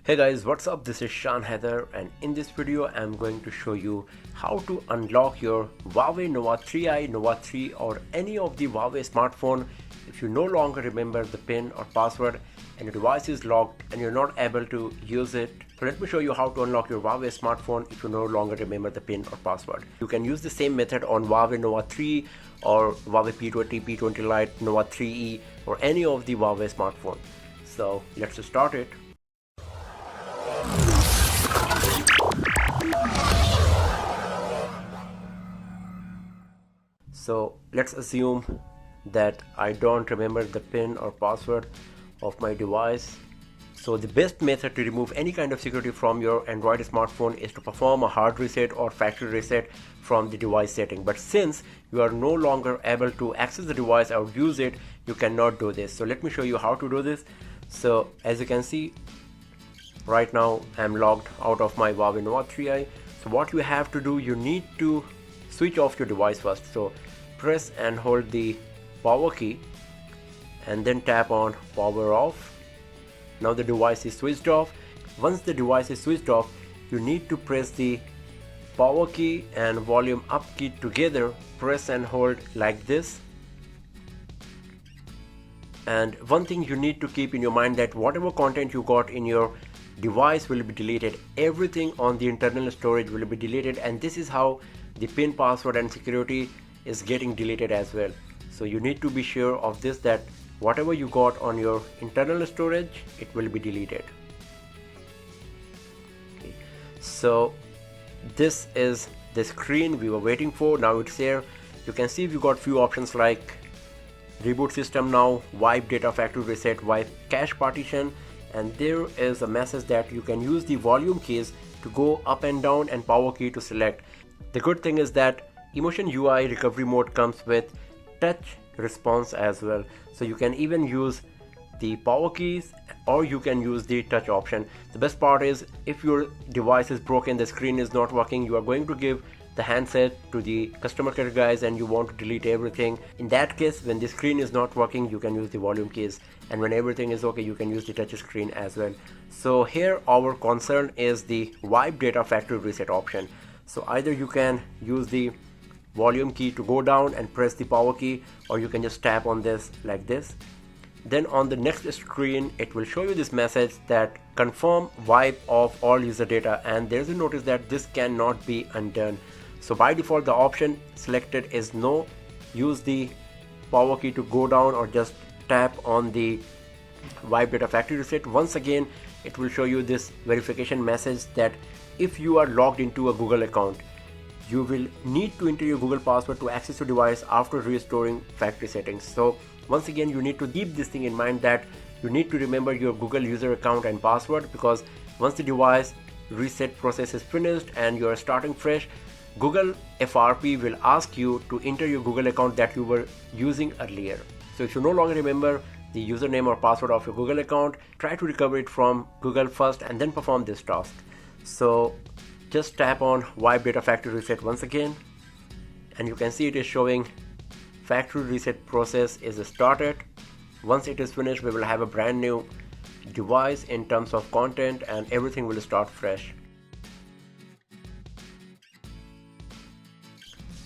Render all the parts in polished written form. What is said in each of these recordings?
Hey guys, what's up? This is Shan Heather, and in this video I'm going to show you how to unlock your Huawei Nova 3i, Nova 3 or any of the Huawei smartphone if you no longer remember the PIN or password and your device is locked and you're not able to use it. So let me show you how to unlock your Huawei smartphone if you no longer remember the PIN or password. You can use the same method on Huawei Nova 3 or Huawei P20, P20 Lite, Nova 3e or any of the Huawei smartphone. So let's start it. So let's assume that I don't remember the PIN or password of my device. So the best method to remove any kind of security from your Android smartphone is to perform a hard reset or factory reset from the device setting. But since you are no longer able to access the device or use it, you cannot do this. So let me show you how to do this. So as you can see, right now I'm logged out of my Huawei Nova 3i. So what you have to do, you need to switch off your device first. So press and hold the power key and then tap on power off. Now the device is switched off. Once the device is switched off, you need to press the power key and volume up key together, press and hold like this. And one thing you need to keep in your mind that whatever content you got in your device will be deleted. Everything on the internal storage will be deleted, and this is how the PIN, password and security is getting deleted as well. So you need to be sure of this, that whatever you got on your internal storage, it will be deleted. Okay. So this is the screen we were waiting for. Now it's here. You can see we got few options like reboot system now, wipe data factory reset, wipe cache partition, and there is a message that you can use the volume keys to go up and down and power key to select. The good thing is that Emotion UI recovery mode comes with touch response as well. So you can even use the power keys or you can use the touch option. The best part is if your device is broken, the screen is not working, you are going to give the handset to the customer care guys and you want to delete everything. In that case, when the screen is not working, you can use the volume keys, and when everything is okay, you can use the touch screen as well. So here our concern is the wipe data factory reset option. So either you can use the volume key to go down and press the power key, or you can just tap on this like this. Then on the next screen it will show you this message that confirm wipe of all user data, and there's a notice that this cannot be undone. So by default the option selected is no. Use the power key to go down or just tap on the wipe data factory reset. Once again it will show you this verification message that if you are logged into a Google account, you will need to enter your Google password to access your device after restoring factory settings. So once again you need to keep this thing in mind, that you need to remember your Google user account and password, because once the device reset process is finished and you are starting fresh, Google FRP will ask you to enter your Google account that you were using earlier. So if you no longer remember the username or password of your Google account, try to recover it from Google first and then perform this task. So just tap on wipe data factory reset once again, and you can see it is showing factory reset process is started. Once it is finished, we will have a brand new device in terms of content and everything will start fresh.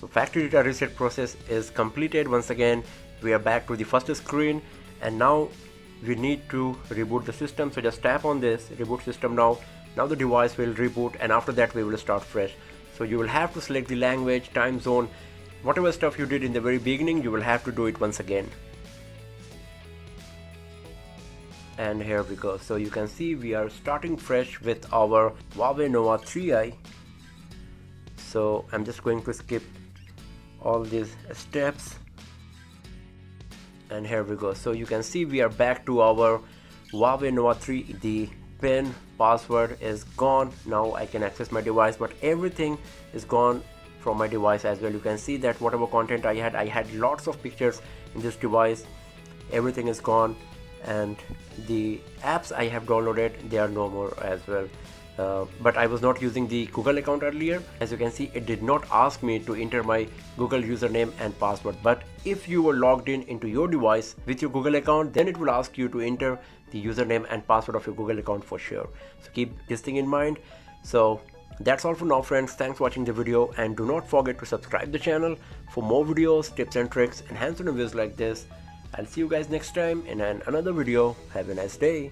So factory data reset process is completed. Once again we are back to the first screen, and now we need to reboot the system. So just tap on this reboot system now. Now the device will reboot, and after that we will start fresh. So you will have to select the language, time zone, whatever stuff you did in the very beginning, you will have to do it once again. And here we go. So you can see we are starting fresh with our Huawei Nova 3i. So I'm just going to skip all these steps, and here we go. So you can see we are back to our Huawei Nova 3. The PIN, password is gone. Now I can access my device, but everything is gone from my device as well. You can see that whatever content I had lots of pictures in this device, everything is gone, and the apps I have downloaded, they are no more as well. but I was not using the Google account earlier. As you can see, it did not ask me to enter my Google username and password. But if you were logged in into your device with your Google account, then it will ask you to enter the username and password of your Google account for sure. So keep this thing in mind. So that's all for now, friends. Thanks for watching the video, and do not forget to subscribe the channel for more videos, tips and tricks, and hands-on reviews like this. I'll see you guys next time in another video. Have a nice day.